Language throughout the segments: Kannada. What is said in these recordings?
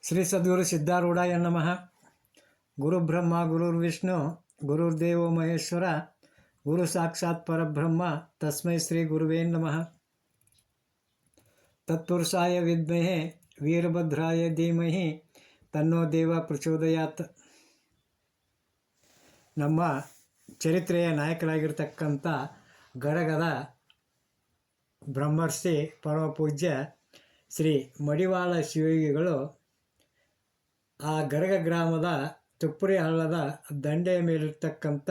ಶ್ರೀ ಸದ್ಗುರು ಸಿದ್ಧಾರೂಢಾಯ ನಮಃ. ಗುರುಬ್ರಹ್ಮ ಗುರುರ್ವಿಷ್ಣು ಗುರುರ್ದೇವೋ ಮಹೇಶ್ವರ ಗುರು ಸಾಕ್ಷಾತ್ ಪರಬ್ರಹ್ಮ ತಸ್ಮೈ ಶ್ರೀ ಗುರುವೇ ನಮಃ. ತತ್ಪುರುಷಾಯ ವಿದ್ಮಹೇ ವೀರಭದ್ರಾಯ ಧೀಮಹಿ ತನ್ನೋ ದೇವ ಪ್ರಚೋದಯಾತ್. ನಮ್ಮ ಚರಿತ್ರೆಯ ನಾಯಕರಾಗಿರ್ತಕ್ಕಂಥ ಗರಗದ ಬ್ರಹ್ಮರ್ಷಿ ಪರಮಪೂಜ್ಯ ಶ್ರೀ ಮಡಿವಾಳ ಶಿವಯೋಗಿಗಳು ಆ ಗರಗ ಗ್ರಾಮದ ತುಪ್ಪರಿ ಹಳ್ಳದ ದಂಡೆಯ ಮೇಲಿರ್ತಕ್ಕಂಥ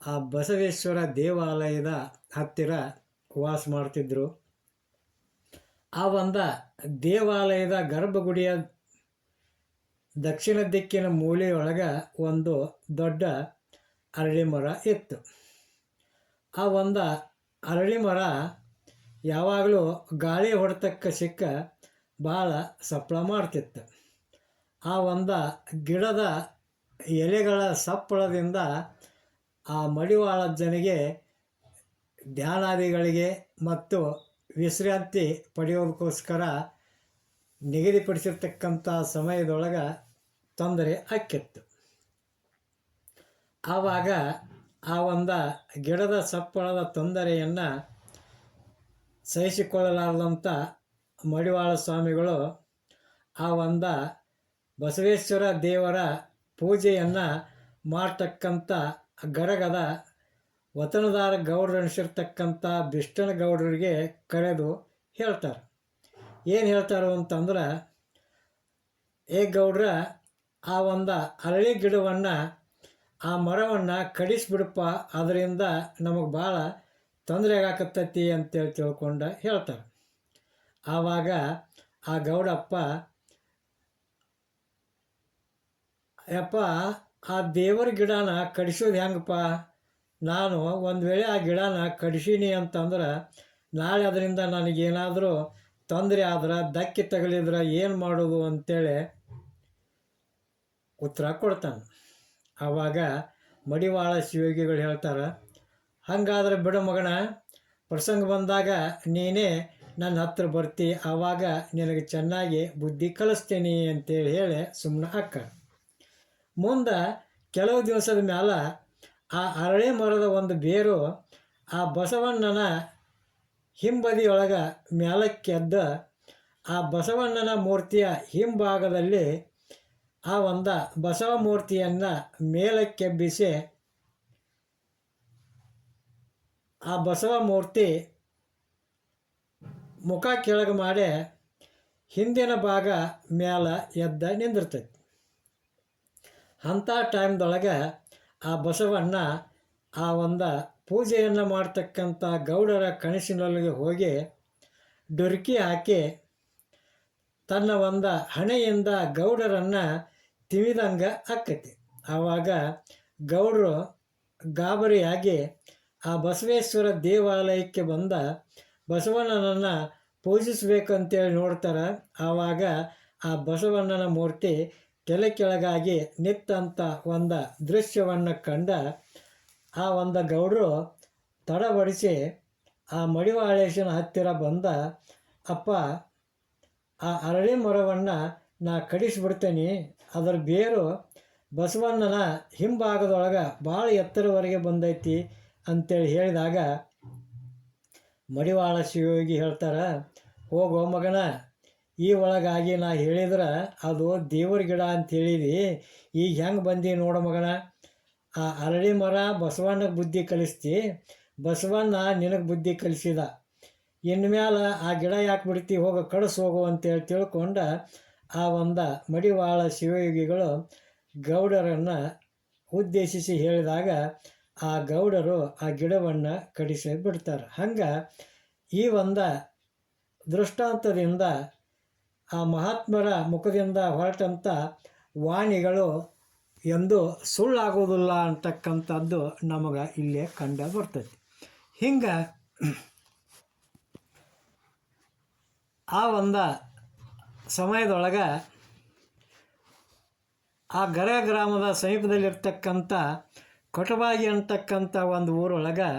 ಆ ಬಸವೇಶ್ವರ ದೇವಾಲಯದ ಹತ್ತಿರ ವಾಸ ಮಾಡ್ತಿದ್ದರು. ಆ ಒಂದು ದೇವಾಲಯದ ಗರ್ಭಗುಡಿಯ ದಕ್ಷಿಣ ದಿಕ್ಕಿನ ಮೂಲೆಯೊಳಗೆ ಒಂದು ದೊಡ್ಡ ಅರಳಿ ಮರ ಇತ್ತು. ಆ ಒಂದು ಅರಳಿ ಮರ ಯಾವಾಗಲೂ ಗಾಳಿ ಹೊಡೆತಕ್ಕ ಸಿಕ್ಕ ಭಾಳ ಸಪ್ಪಳ ಮಾಡ್ತಿತ್ತು. ಆ ಒಂದು ಗಿಡದ ಎಲೆಗಳ ಸಪ್ಪಳದಿಂದ ಆ ಮಡಿವಾಳಜ್ಜನಿಗೆ ಧ್ಯಾನಾದಿಗಳಿಗೆ ಮತ್ತು ವಿಶ್ರಾಂತಿ ಪಡೆಯೋದಕ್ಕೋಸ್ಕರ ನಿಗದಿಪಡಿಸಿರ್ತಕ್ಕಂಥ ಸಮಯದೊಳಗೆ ತೊಂದರೆ ಆಕ್ಕಿತ್ತು. ಆವಾಗ ಆ ಒಂದು ಗಿಡದ ಸಪ್ಪಳದ ತೊಂದರೆಯನ್ನು ಸಹಿಸಿಕೊಳ್ಳಲಾರದಂಥ ಮಡಿವಾಳ ಸ್ವಾಮಿಗಳು ಆ ಒಂದು ಬಸವೇಶ್ವರ ದೇವರ ಪೂಜೆಯನ್ನು ಮಾಡ್ತಕ್ಕಂಥ ಗರಗದ ವತನದಾರ ಗೌಡ್ರನಿಸಿರ್ತಕ್ಕಂಥ ಬಿಷ್ಟನ ಗೌಡರಿಗೆ ಕರೆದು ಹೇಳ್ತಾರೆ. ಏನು ಹೇಳ್ತಾರೆ ಅಂತಂದ್ರೆ, ಏ ಗೌಡ್ರ, ಆ ಒಂದು ಅರಳಿ ಗಿಡವನ್ನು ಆ ಮರವನ್ನು ಕಡಿಸ್ಬಿಡಪ್ಪ, ಅದರಿಂದ ನಮಗೆ ಭಾಳ ತೊಂದರೆ ಆಕತ್ತೈತಿ ಅಂತೇಳಿ ತಿಳ್ಕೊಂಡು ಹೇಳ್ತಾರೆ. ಆವಾಗ ಆ ಗೌಡಪ್ಪ, ಯಪ್ಪ, ಆ ದೇವರ ಗಿಡನ ಕಡಿಸೋದು ಹೆಂಗಪ್ಪ? ನಾನು ಒಂದು ವೇಳೆ ಆ ಗಿಡನ ಕಡಿಸೀನಿ ಅಂತಂದ್ರೆ ನಾಳೆ ಅದರಿಂದ ನನಗೇನಾದರೂ ತೊಂದರೆ ಆದ್ರೆ, ಧಕ್ಕೆ ತಗಲಿದ್ರೆ ಏನು ಮಾಡೋದು ಅಂತೇಳಿ ಉತ್ತರ ಕೊಡ್ತಾನೆ. ಆವಾಗ ಮಡಿವಾಳ ಶಿವಯೋಗಿಗಳು ಹೇಳ್ತಾರೆ, ಹಾಗಾದ್ರೆ ಬಿಡು ಮಗನ, ಪ್ರಸಂಗ ಬಂದಾಗ ನೀನೇ ನನ್ನ ಹತ್ರ ಬರ್ತಿ, ಆವಾಗ ನಿನಗೆ ಚೆನ್ನಾಗಿ ಬುದ್ಧಿ ಕಲಿಸ್ತೀನಿ ಅಂತೇಳಿ ಹೇಳಿ ಸುಮ್ಮನೆ ಅಕ್ಕ. ಮುಂದೆ ಕೆಲವು ದಿವಸದ ಮ್ಯಾಲ ಆ ಅರಳಿ ಮರದ ಒಂದು ಬೇರು ಆ ಬಸವಣ್ಣನ ಹಿಂಬದಿಯೊಳಗೆ ಮ್ಯಾಲಕ್ಕೆದ್ದ ಆ ಬಸವಣ್ಣನ ಮೂರ್ತಿಯ ಹಿಂಭಾಗದಲ್ಲಿ ಆ ಒಂದು ಬಸವ ಮೂರ್ತಿಯನ್ನು ಮೇಲಕ್ಕೆಬ್ಬಿಸಿ ಆ ಬಸವ ಮೂರ್ತಿ ಮುಖ ಕೆಳಗೆ ಮಾಡಿ ಹಿಂದಿನ ಭಾಗ ಮ್ಯಾಲ ಎದ್ದ ನಿಂದಿರ್ತೈತಿ. ಅಂಥ ಟೈಮ್ದೊಳಗೆ ಆ ಬಸವಣ್ಣ ಆ ಒಂದು ಪೂಜೆಯನ್ನು ಮಾಡ್ತಕ್ಕಂಥ ಗೌಡರ ಕನಸಿನೊಳಗೆ ಹೋಗಿ ಡುರ್ಕಿ ಹಾಕಿ ತನ್ನ ಒಂದು ಹಣೆಯಿಂದ ಗೌಡರನ್ನು ತಿವಿದಂಗೆ ಆಕ್ಕೈತಿ. ಆವಾಗ ಗೌಡರು ಗಾಬರಿಯಾಗಿ ಆ ಬಸವೇಶ್ವರ ದೇವಾಲಯಕ್ಕೆ ಬಂದ ಬಸವಣ್ಣನನ್ನು ಪೂಜಿಸಬೇಕಂತೇಳಿ ನೋಡ್ತಾರೆ. ಆವಾಗ ಆ ಬಸವಣ್ಣನ ಮೂರ್ತಿ ಕೆಲ ಕೆಳಗಾಗಿ ನಿತ್ತಂಥ ಒಂದು ದೃಶ್ಯವನ್ನು ಕಂಡ ಆ ಒಂದು ಗೌಡರು ತಡಬಡಿಸಿ ಆ ಮಡಿವಾಳೇಶನ ಹತ್ತಿರ ಬಂದ, ಅಪ್ಪ, ಆ ಅರಳಿ ಮರವನ್ನು ನಾ ಕಡಿಸಿಬಿಡ್ತೇನೆ, ಅದರ ಬೇರು ಬಸವಣ್ಣನ ಹಿಂಭಾಗದೊಳಗೆ ಭಾಳ ಎತ್ತರವರೆಗೆ ಬಂದೈತಿ ಅಂತೇಳಿ ಹೇಳಿದಾಗ ಮಡಿವಾಳ ಶಿವಯೋಗಿ ಹೇಳ್ತಾರೆ, ಹೋಗೋ ಮಗನ, ಈ ಒಳಗಾಗಿ ನಾ ಹೇಳಿದ್ರೆ ಅದು ದೇವ್ರ ಗಿಡ ಅಂತ ಹೇಳಿದಿ, ಈಗ ಹೆಂಗೆ ಬಂದು ನೋಡೋ ಮಗನ, ಆ ಅರಳಿ ಮರ ಬಸವಣ್ಣಗೆ ಬುದ್ಧಿ ಕಲಿಸ್ತಿ, ಬಸವಣ್ಣ ನಿನಗೆ ಬುದ್ಧಿ ಕಲಿಸಿದ, ಇನ್ಮೇಲೆ ಆ ಗಿಡ ಯಾಕೆ ಬಿಡ್ತಿ, ಹೋಗೋ ಕಳಿಸ್ ಹೋಗು ಅಂತೇಳಿ ತಿಳ್ಕೊಂಡು ಆ ಒಂದು ಮಡಿವಾಳ ಶಿವಯೋಗಿಗಳು ಗೌಡರನ್ನು ಉದ್ದೇಶಿಸಿ ಹೇಳಿದಾಗ ಆ ಗೌಡರು ಆ ಗಿಡವನ್ನು ಕಡಿಸಿ ಬಿಡ್ತಾರೆ. ಹಂಗೆ ಈ ಒಂದು ದೃಷ್ಟಾಂತದಿಂದ ಆ ಮಹಾತ್ಮರ ಮುಖದಿಂದ ಹೊರಟಂಥ ವಾಣಿಗಳು ಎಂದು ಸುಳ್ಳಾಗೋದಿಲ್ಲ ಅಂತಕ್ಕಂಥದ್ದು ನಮಗೆ ಇಲ್ಲೇ ಕಂಡು ಬರ್ತೈತಿ. ಹಿಂಗೆ ಆ ಒಂದು ಸಮಯದೊಳಗೆ ಆ ಗರ ಗ್ರಾಮದ ಸಮೀಪದಲ್ಲಿರ್ತಕ್ಕಂಥ ಕೊಟಬಾಗಿ ಅಂತಕ್ಕಂಥ ಒಂದು ಊರೊಳಗೆ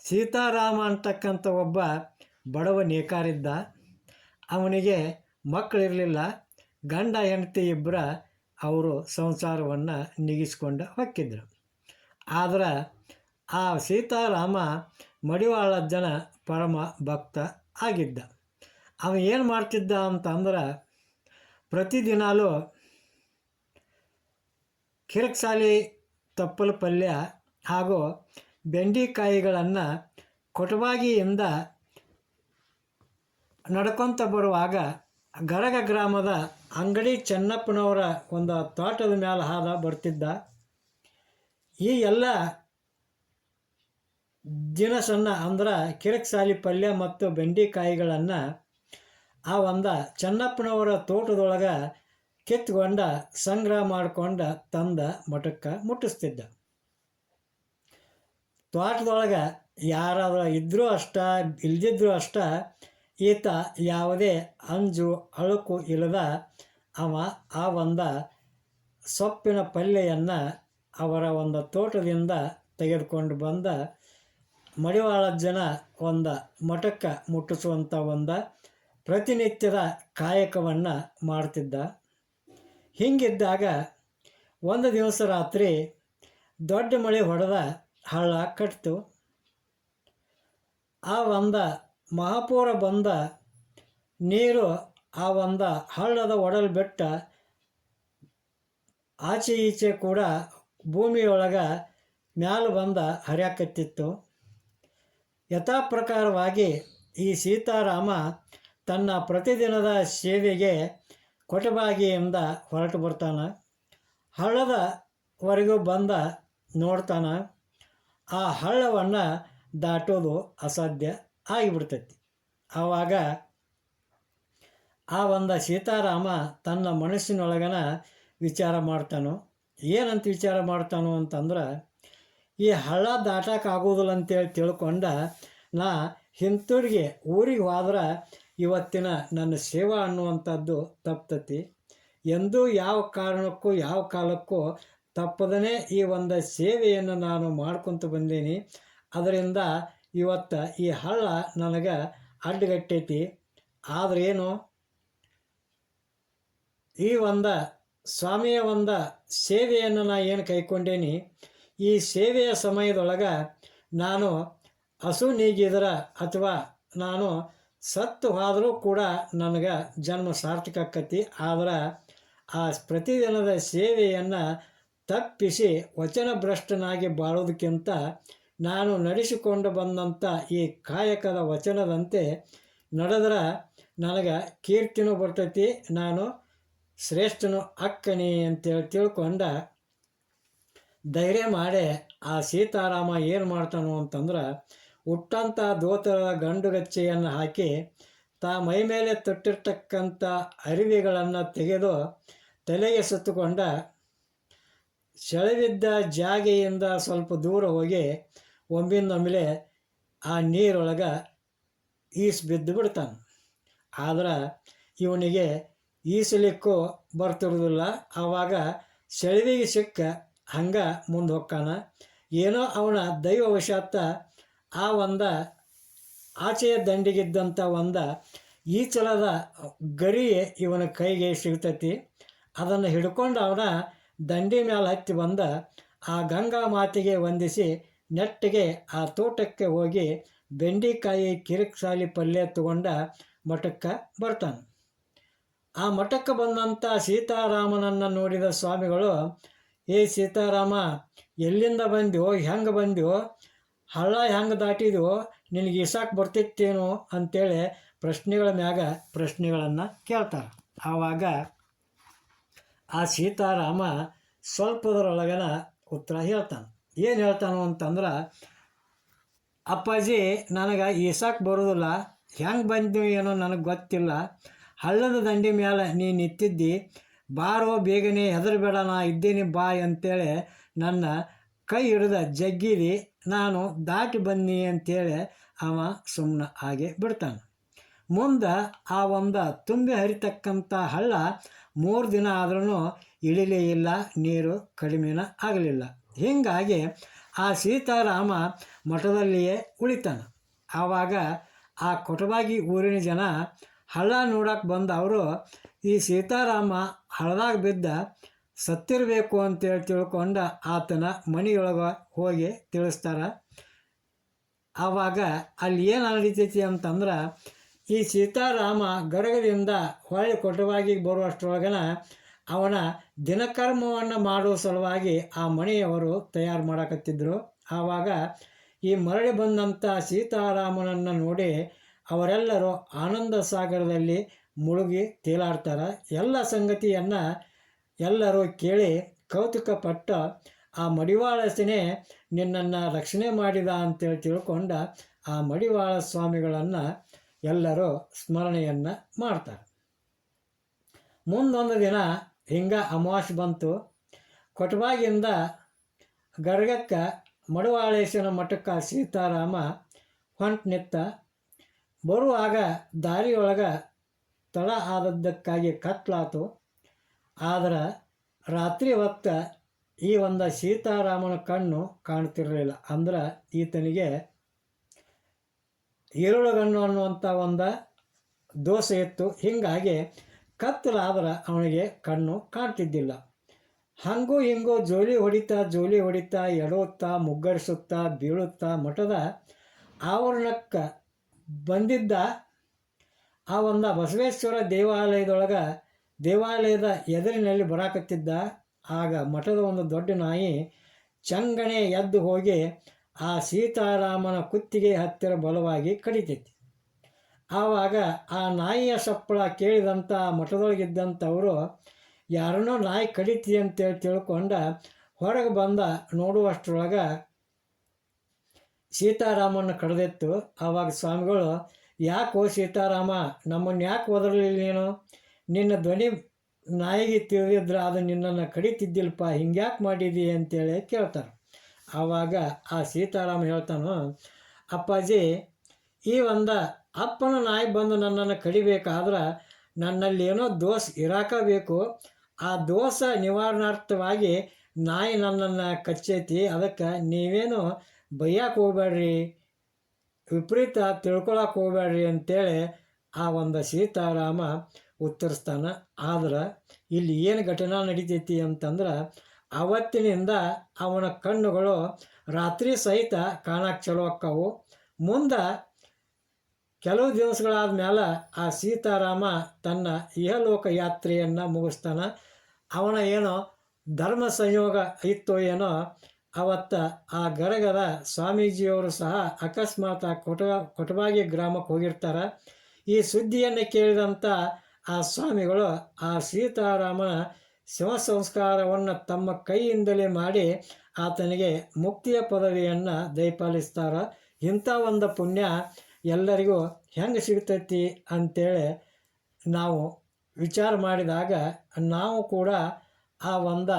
ಸೀತಾರಾಮ ಅಂತಕ್ಕಂಥ ಒಬ್ಬ ಬಡವ ನೇಕಾರಿದ್ದ. ಅವನಿಗೆ ಮಕ್ಕಳಿರಲಿಲ್ಲ. ಗಂಡ ಹೆಂಡತಿ ಇಬ್ಬರ ಅವರು ಸಂಸಾರವನ್ನು ನೀಗಿಸ್ಕೊಂಡು ಹೊಕ್ಕಿದ್ರು. ಆದ್ರೆ ಆ ಸೀತಾರಾಮ ಮಡಿವಾಳಜ್ಜನ ಪರಮ ಭಕ್ತ ಆಗಿದ್ದ. ಅವ ಏನು ಮಾಡ್ತಿದ್ದ ಅಂತಂದ್ರೆ ಪ್ರತಿದಿನಾಲೂ ಕಿರಕ್ಸಾಲಿ ತಪ್ಪಲು ಪಲ್ಯ ಹಾಗೂ ಬೆಂಡೆಕಾಯಿಗಳನ್ನು ಕೊಟಬಾಗಿಯಿಂದ ನಡ್ಕೊತ ಬರುವಾಗ ಗರಗ ಗ್ರಾಮದ ಅಂಗಡಿ ಚೆನ್ನಪ್ಪನವರ ಒಂದು ತೋಟದ ಮೇಲೆ ಹಾದ ಬರ್ತಿದ್ದ. ಈ ಎಲ್ಲ ದಿನಸನ್ನು ಅಂದ್ರೆ ಕಿರಕ್ಸಾಲಿ ಪಲ್ಯ ಮತ್ತು ಬೆಂಡೆಕಾಯಿಗಳನ್ನು ಆ ಒಂದು ಚೆನ್ನಪ್ಪನವರ ತೋಟದೊಳಗೆ ಕಿತ್ಕೊಂಡ ಸಂಗ್ರಹ ಮಾಡಿಕೊಂಡ ತಂದ ಮಠಕ್ಕೆ ಮುಟ್ಟಿಸ್ತಿದ್ದ. ತೋಟದೊಳಗೆ ಯಾರಾದರೂ ಇದ್ದರೂ ಅಷ್ಟ ಇಲ್ದಿದ್ರೂ ಅಷ್ಟ ಈತ ಯಾವುದೇ ಅಂಜು ಅಳುಕು ಇಲ್ಲದ ಅವ ಆ ಒಂದು ಸೊಪ್ಪಿನ ಪಲ್ಯವನ್ನು ಅವರ ಒಂದು ತೋಟದಿಂದ ತೆಗೆದುಕೊಂಡು ಬಂದ ಮಡಿವಾಳಜ್ಜನ ಒಂದು ಮಠಕ್ಕೆ ಮುಟ್ಟಿಸುವಂಥ ಒಂದು ಪ್ರತಿನಿತ್ಯದ ಕಾಯಕವನ್ನು ಮಾಡ್ತಿದ್ದ. ಹೀಗಿದ್ದಾಗ ಒಂದು ದಿವಸ ರಾತ್ರಿ ದೊಡ್ಡ ಮಳೆ ಹೊಡೆದ ಹಳ್ಳ ಕಟ್ಟಿತು. ಆ ಒಂದು ಮಹಾಪೂರ ಬಂದ ನೀರು ಆ ಒಂದು ಹಳ್ಳದ ಒಡಲು ಬೆಟ್ಟ ಆಚೆ ಈಚೆ ಕೂಡ ಭೂಮಿಯೊಳಗೆ ಮ್ಯಾಲೆ ಬಂದ ಹರಿಯಾಕತ್ತಿತ್ತು. ಯಥಾ ಪ್ರಕಾರವಾಗಿ ಈ ಸೀತಾರಾಮ ತನ್ನ ಪ್ರತಿದಿನದ ಸೇವೆಗೆ ಕೊಟಬಾಗಿಯಿಂದ ಹೊರಟು ಬರ್ತಾನೆ. ಹಳ್ಳದವರೆಗೂ ಬಂದ ನೋಡ್ತಾನೆ. ಆ ಹಳ್ಳವನ್ನು ದಾಟೋದು ಅಸಾಧ್ಯ ಆಗಿಬಿಡ್ತೈತಿ. ಆವಾಗ ಆ ಒಂದು ಸೀತಾರಾಮ ತನ್ನ ಮನಸ್ಸಿನೊಳಗನ ವಿಚಾರ ಮಾಡ್ತಾನೋ. ಏನಂತ ವಿಚಾರ ಮಾಡ್ತಾನೋ ಅಂತಂದ್ರೆ, ಈ ಹಳ್ಳ ದಾಟಕ್ಕಾಗೋದಿಲ್ಲ ಅಂತೇಳಿ ತಿಳ್ಕೊಂಡ ನಾ ಹಿಂತಿರುಗಿ ಊರಿಗೆ ಹೋದ್ರೆ ಇವತ್ತಿನ ನನ್ನ ಸೇವಾ ಅನ್ನುವಂಥದ್ದು ತಪ್ತತಿ. ಎಂದೂ ಯಾವ ಕಾರಣಕ್ಕೂ ಯಾವ ಕಾಲಕ್ಕೂ ತಪ್ಪದೇ ಈ ಒಂದು ಸೇವೆಯನ್ನು ನಾನು ಮಾಡ್ಕೊತ ಬಂದೀನಿ. ಅದರಿಂದ ಇವತ್ತು ಈ ಹಳ್ಳ ನನಗೆ ಅಡ್ಡಗಟ್ಟೈತಿ. ಆದ್ರೇನು ಈ ಒಂದು ಸ್ವಾಮಿಯ ಒಂದು ಸೇವೆಯನ್ನು ನಾನು ಏನು ಕೈಕೊಂಡೇನಿ, ಈ ಸೇವೆಯ ಸಮಯದೊಳಗೆ ನಾನು ಹಸು ನೀಗಿದ್ರೆ ಅಥವಾ ನಾನು ಸತ್ತು ಹೋದರೂ ಕೂಡ ನನಗೆ ಜನ್ಮ ಸಾರ್ಥಕ ಆಕ್ಕತಿ. ಆದ್ರೆ ಆ ಪ್ರತಿದಿನದ ಸೇವೆಯನ್ನು ತಪ್ಪಿಸಿ ವಚನಭ್ರಷ್ಟನಾಗಿ ಬಾಳೋದಕ್ಕಿಂತ ನಾನು ನಡೆಸಿಕೊಂಡು ಬಂದಂಥ ಈ ಕಾಯಕದ ವಚನದಂತೆ ನಡೆದ್ರೆ ನನಗೆ ಕೀರ್ತಿನೂ ಬರ್ತೈತಿ, ನಾನು ಶ್ರೇಷ್ಠನು ಅಕ್ಕನಿ ಅಂತೇಳಿ ತಿಳ್ಕೊಂಡ ಧೈರ್ಯ ಮಾಡಿ ಆ ಸೀತಾರಾಮ ಏನು ಮಾಡ್ತಾನೋ ಅಂತಂದ್ರೆ, ಹುಟ್ಟಂಥ ದೋತರ ಗಂಡುಗಚ್ಚೆಯನ್ನು ಹಾಕಿ ಮೈ ಮೇಲೆ ತೊಟ್ಟಿರ್ತಕ್ಕಂಥ ಅರಿವೆಗಳನ್ನು ತೆಗೆದು ತಲೆಗೆ ಸುತ್ತುಕೊಂಡ ಸೆಳೆವಿದ್ದ ಜಾಗೆಯಿಂದ ಸ್ವಲ್ಪ ದೂರ ಹೋಗಿ ಒಮ್ಮಿಂದೊಮ್ಮೆಲೆ ಆ ನೀರೊಳಗೆ ಈಸು ಬಿದ್ದು ಬಿಡ್ತಾನೆ. ಆದ್ರೆ ಇವನಿಗೆ ಈಸಲಿಕ್ಕೂ ಬರ್ತಿರೋದಿಲ್ಲ. ಆವಾಗ ಸೆಳೆವಿಗೆ ಸಿಕ್ಕ ಹಂಗೆ ಮುಂದೆ ಹೋಗ್ತಾನ. ಏನೋ ಅವನ ದೈವವಶಾತ್ತ ಆ ಒಂದು ಆಚೆಯ ದಂಡಿಗಿದ್ದಂಥ ಒಂದು ಈಚಲದ ಗರಿ ಇವನ ಕೈಗೆ ಸಿಗ್ತೈತಿ. ಅದನ್ನು ಹಿಡ್ಕೊಂಡು ಅವನ ದಂಡಿ ಮೇಲೆ ಹತ್ತಿ ಬಂದ ಆ ಗಂಗಾ ಮಾತೆಗೆ ವಂದಿಸಿ ನೆಟ್ಟಿಗೆ ಆ ತೋಟಕ್ಕೆ ಹೋಗಿ ಬೆಂಡೆಕಾಯಿ ಕಿರಿಕ್ಸಾಲಿ ಪಲ್ಯ ತಗೊಂಡ ಮಠಕ್ಕೆ ಬರ್ತಾನೆ. ಆ ಮಠಕ್ಕೆ ಬಂದಂಥ ಸೀತಾರಾಮನನ್ನು ನೋಡಿದ ಸ್ವಾಮಿಗಳು, ಏ ಸೀತಾರಾಮ, ಎಲ್ಲಿಂದ ಬಂದ್ಯೋ, ಹೆಂಗೆ ಬಂದ್ಯೋ, ಹಳ್ಳ ಹೆಂಗೆ ದಾಟಿದ್ಯೋ, ನಿನಗೆ ಈಸಾಕ್ ಬರ್ತಿತ್ತೇನೋ ಅಂಥೇಳಿ ಪ್ರಶ್ನೆಗಳ ಮ್ಯಾಗ ಪ್ರಶ್ನೆಗಳನ್ನು ಕೇಳ್ತಾರೆ. ಆವಾಗ ಆ ಸೀತಾರಾಮ ಸ್ವಲ್ಪದರೊಳಗನ ಉತ್ತರ ಹೇಳ್ತಾನೆ. ಏನು ಹೇಳ್ತಾನೋ ಅಂತಂದ್ರೆ, ಅಪ್ಪಾಜಿ, ನನಗೆ ಈಸಾಕ್ ಬರೋದಿಲ್ಲ, ಹೆಂಗೆ ಬಂದ್ಯೋ ಏನೋ ನನಗೆ ಗೊತ್ತಿಲ್ಲ. ಹಳ್ಳದ ದಂಡಿ ಮೇಲೆ ನೀನು ನಿಂತಿದ್ದಿ, ಬಾರೋ ಬೇಗನೆ, ಹೆದರಬೇಡ, ನಾ ಇದ್ದೀನಿ ಬಾಯ್ ಅಂತೇಳಿ ನನ್ನ ಕೈ ಹಿಡಿದ ಜಗ್ಗಿದಿ, ನಾನು ದಾಟಿ ಬನ್ನಿ ಅಂತೇಳಿ ಅವ ಸುಮ್ಮನೆ ಹಾಗೆ ಬಿಡ್ತಾನೆ. ಮುಂದೆ ಆ ಒಂದು ತುಂಬಿ ಹರಿತಕ್ಕಂಥ ಹಳ್ಳ 3 ದಿನ ಆದ್ರೂ ಇಳಿಲೇ ಇಲ್ಲ, ನೀರು ಕಡಿಮೆನ ಆಗಲಿಲ್ಲ. ಹೀಗಾಗಿ ಆ ಸೀತಾರಾಮ ಮಠದಲ್ಲಿಯೇ ಉಳಿತಾನೆ. ಆವಾಗ ಆ ಕೊಟಬಾಗಿ ಊರಿನ ಜನ ಹಳ್ಳ ನೋಡಕ್ಕೆ ಬಂದ ಅವರು ಈ ಸೀತಾರಾಮ ಹಳ್ಳದಾಗ ಬಿದ್ದ ಸತ್ತಿರಬೇಕು ಅಂತೇಳಿ ತಿಳ್ಕೊಂಡ ಆತನ ಮನೆಯೊಳಗೆ ಹೋಗಿ ತಿಳಿಸ್ತಾರೆ. ಆವಾಗ ಅಲ್ಲಿ ಏನು ನಡೀತೈತಿ ಅಂತಂದ್ರೆ, ಈ ಸೀತಾರಾಮ ಗರಗದಿಂದ ಹೊಳ್ಳಿ ಕೊಟವಾಗಿ ಬರುವಷ್ಟರೊಳಗನ ಅವನ ದಿನಕರ್ಮವನ್ನು ಮಾಡುವ ಸಲುವಾಗಿ ಆ ಮನೆಯವರು ತಯಾರು ಮಾಡಕತ್ತಿದ್ರು. ಆವಾಗ ಈ ಮರಳಿ ಬಂದಂಥ ಸೀತಾರಾಮನನ್ನು ನೋಡಿ ಅವರೆಲ್ಲರೂ ಆನಂದ ಸಾಗರದಲ್ಲಿ ಮುಳುಗಿ ತೇಲಾಡ್ತಾರೆ. ಎಲ್ಲ ಸಂಗತಿಯನ್ನು ಎಲ್ಲರೂ ಕೇಳಿ ಕೌತುಕಪಟ್ಟು ಆ ಮಡಿವಾಳಸನೇ ನಿನ್ನನ್ನು ರಕ್ಷಣೆ ಮಾಡಿದ ಅಂತೇಳಿ ತಿಳ್ಕೊಂಡ ಆ ಮಡಿವಾಳ ಸ್ವಾಮಿಗಳನ್ನು ಎಲ್ಲರೂ ಸ್ಮರಣೆಯನ್ನು ಮಾಡ್ತಾರೆ. ಮುಂದೊಂದು ದಿನ ಹಿಂಗೆ ಅಮಾವಾಸ್ಯೆ ಬಂತು. ಕೊಟಬಾಗಿಂದ ಗರ್ಗಕ್ಕೆ ಮಡಿವಾಳೇಶನ ಮಠಕ್ಕೆ ಸೀತಾರಾಮ ಹೊಂಟು ನಿಂತ. ಬರುವಾಗ ದಾರಿಯೊಳಗೆ ತಡ ಆದದ್ದಕ್ಕಾಗಿ ಕತ್ಲಾತು. ಆದ್ರೆ ರಾತ್ರಿ ಹೊತ್ತು ಈ ಒಂದು ಸೀತಾರಾಮನ ಕಣ್ಣು ಕಾಣ್ತಿರಲಿಲ್ಲ. ಅಂದ್ರೆ ಈತನಿಗೆ ಈರುಳುಗಣ್ಣು ಅನ್ನುವಂಥ ಒಂದು ದೋಷ ಇತ್ತು. ಹೀಗಾಗಿ ಕತ್ತಲಾದ್ರೆ ಅವನಿಗೆ ಕಣ್ಣು ಕಾಣ್ತಿದ್ದಿಲ್ಲ. ಹಂಗೂ ಹಿಂಗೂ ಜೋಲಿ ಹೊಡಿತಾ ಎಡವುತ್ತಾ ಮುಗ್ಗರಿಸುತ್ತಾ ಬೀಳುತ್ತಾ ಮಠದ ಆವರಣಕ್ಕೆ ಬಂದಿದ್ದ. ಆ ಒಂದು ಬಸವೇಶ್ವರ ದೇವಾಲಯದ ಎದುರಿನಲ್ಲಿ ಬರಾಕತ್ತಿದ್ದ. ಆಗ ಮಠದ ಒಂದು ದೊಡ್ಡ ನಾಯಿ ಚಂಗಣೆ ಎದ್ದು ಹೋಗಿ ಆ ಸೀತಾರಾಮನ ಕುತ್ತಿಗೆ ಹತ್ತಿರ ಬಲವಾಗಿ ಕಡಿತೈತಿ. ಆವಾಗ ಆ ನಾಯಿಯ ಸಪ್ಪಳ ಕೇಳಿದಂಥ ಮಠದೊಳಗಿದ್ದಂಥವರು ಯಾರನ್ನೋ ನಾಯಿ ಕಡಿತಿ ಅಂತೇಳಿ ತಿಳ್ಕೊಂಡ ಹೊರಗೆ ಬಂದ ನೋಡುವಷ್ಟರೊಳಗೆ ಸೀತಾರಾಮನ ಕಡ್ದಿತ್ತು. ಆವಾಗ ಸ್ವಾಮಿಗಳು, ಯಾಕೋ ಸೀತಾರಾಮ, ನಮ್ಮನ್ನು ಯಾಕೆ ಒದರಲಿಲ್ಲ ನೀನು? ನಿನ್ನ ಧ್ವನಿ ನಾಯಿಗೆ ತಿಳಿದಿದ್ರೆ ಅದು ನಿನ್ನನ್ನು ಕಡಿತಿದ್ದಿಲ್ಲಪ್ಪ, ಹಿಂಗ್ಯಾಕೆ ಮಾಡಿದಿ ಅಂತೇಳಿ ಕೇಳ್ತಾರೆ. ಆವಾಗ ಆ ಸೀತಾರಾಮ ಹೇಳ್ತಾನು, ಅಪ್ಪಾಜಿ, ಈ ಒಂದು ಅಪ್ಪನ ನಾಯಿ ಬಂದು ನನ್ನನ್ನು ಕಡಿಬೇಕಾದ್ರೆ ನನ್ನಲ್ಲಿ ಏನೋ ದೋಷ ಇರಾಕಬೇಕು. ಆ ದೋಷ ನಿವಾರಣಾರ್ಥವಾಗಿ ನಾಯಿ ನನ್ನನ್ನು ಕಚ್ಚೈತಿ. ಅದಕ್ಕೆ ನೀವೇನು ಬೈಯಕ್ಕೆ ಹೋಗ್ಬೇಡ್ರಿ, ವಿಪರೀತ ತಿಳ್ಕೊಳಕ್ಕೆ ಹೋಗ್ಬೇಡ್ರಿ ಅಂತೇಳಿ ಆ ಒಂದು ಸೀತಾರಾಮ ಉತ್ತರಿಸ್ತಾನೆ. ಆದ್ರೆ ಇಲ್ಲಿ ಏನು ಘಟನೆ ನಡೀತೈತಿ ಅಂತಂದ್ರೆ, ಅವತ್ತಿನಿಂದ ಅವನ ಕಣ್ಣುಗಳು ರಾತ್ರಿ ಸಹಿತ ಕಾಣಕ್ಕೆ ಚಲೋ ಆಕ್ಕವು. ಮುಂದೆ ಕೆಲವು ದಿವಸಗಳಾದ ಮೇಲೆ ಆ ಸೀತಾರಾಮ ತನ್ನ ಇಹಲೋಕ ಯಾತ್ರೆಯನ್ನು ಮುಗಿಸ್ತಾನೆ. ಅವನ ಏನೋ ಧರ್ಮ ಸಂಯೋಗ ಇತ್ತೋ ಏನೋ, ಅವತ್ತು ಆ ಗರಗದ ಸ್ವಾಮೀಜಿಯವರು ಸಹ ಅಕಸ್ಮಾತ್ ಆ ಕೊಟಬಾಗಿ ಗ್ರಾಮಕ್ಕೆ ಹೋಗಿರ್ತಾರೆ. ಈ ಸುದ್ದಿಯನ್ನು ಕೇಳಿದಂಥ ಆ ಸ್ವಾಮಿಗಳು ಆ ಸೀತಾರಾಮನ ಶಿವ ಸಂಸ್ಕಾರವನ್ನು ತಮ್ಮ ಕೈಯಿಂದಲೇ ಮಾಡಿ ಆತನಿಗೆ ಮುಕ್ತಿಯ ಪದವಿಯನ್ನು ದಯಪಾಲಿಸ್ತಾರೆ. ಇಂಥ ಒಂದು ಪುಣ್ಯ ಎಲ್ಲರಿಗೂ ಹೆಂಗೆ ಸಿಗ್ತೈತಿ ಅಂತೇಳಿ ನಾವು ವಿಚಾರ ಮಾಡಿದಾಗ ನಾವು ಕೂಡ ಆ ಒಂದು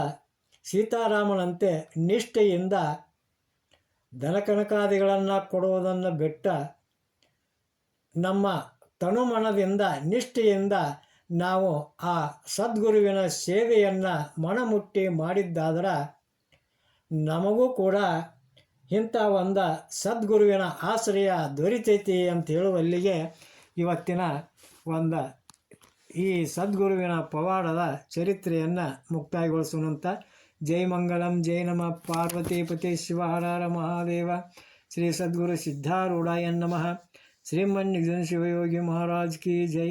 ಸೀತಾರಾಮನಂತೆ ನಿಷ್ಠೆಯಿಂದ ದನಕನಕಾದಿಗಳನ್ನು ಕೊಡುವುದನ್ನು ಬಿಟ್ಟ ನಮ್ಮ ತನುಮನದಿಂದ ನಿಷ್ಠೆಯಿಂದ ನಾವು ಆ ಸದ್ಗುರುವಿನ ಸೇವೆಯನ್ನು ಮನಮುಟ್ಟಿ ಮಾಡಿದ್ದಾದ್ರೆ ನಮಗೂ ಕೂಡ ಇಂಥ ಒಂದು ಸದ್ಗುರುವಿನ ಆಶ್ರಯ ದೊರೀತೈತಿ ಅಂತ ಹೇಳುವಲ್ಲಿಗೆ ಇವತ್ತಿನ ಒಂದು ಈ ಸದ್ಗುರುವಿನ ಪವಾಡದ ಚರಿತ್ರೆಯನ್ನು ಮುಕ್ತಾಯಗೊಳಿಸೋಣಂತ. ಜೈ ಮಂಗಳಂ, ಜೈ ನಮಃ ಪಾರ್ವತೀಪತಿ ಶಿವ ಹರ ಹರ ಮಹಾದೇವ. ಶ್ರೀ ಸದ್ಗುರು ಸಿದ್ಧಾರೂಢಾಯ ನಮಃ. ಶ್ರೀಮನ್ ನಿಜನ್ ಶಿವಯೋಗಿ ಮಹಾರಾಜ್ ಕಿ ಜೈ.